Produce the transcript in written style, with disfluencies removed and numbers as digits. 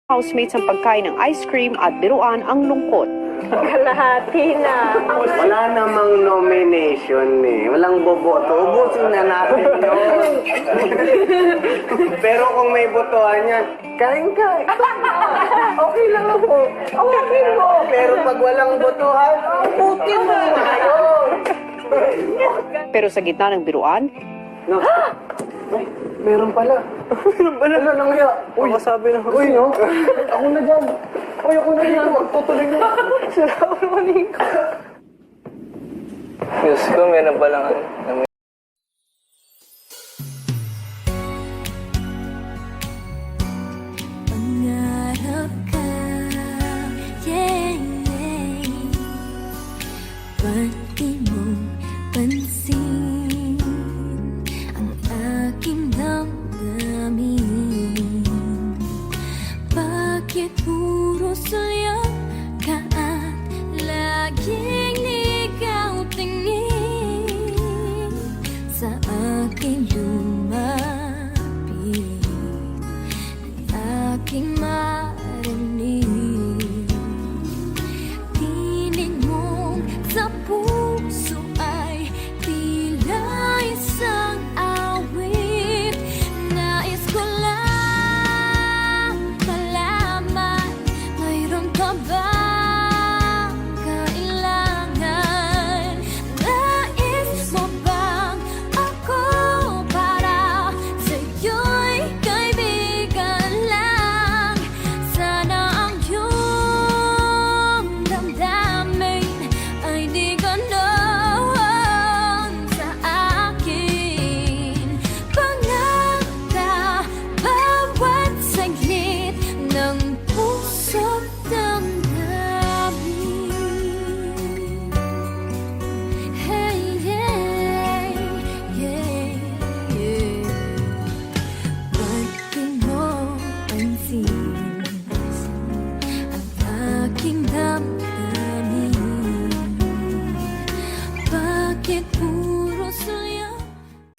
Housemates ang pagkain ng ice cream at biruan ang lungkot. Kalahati na. Wala namang nomination eh. Walang boboto. Ubusin na natin yun. Pero kung may botohan yan, kain ka. Okay lang ako. Awakin mo. Pero pag walang botohan, putin mo ngayon. Pero sa gitna ng biruan, No. Ay, meron pala. Meron pala. Ano nang hiya? Uy, sabi na. Uy, no? Ako na dyan. Uy, ako na dyan. Magtutuloy na. Salamat naman ko. Diyos ko, meron palang Pangarap ka, yeah, yeah. Ba't di mo pansin ang aking damdamin? Bakit puro saya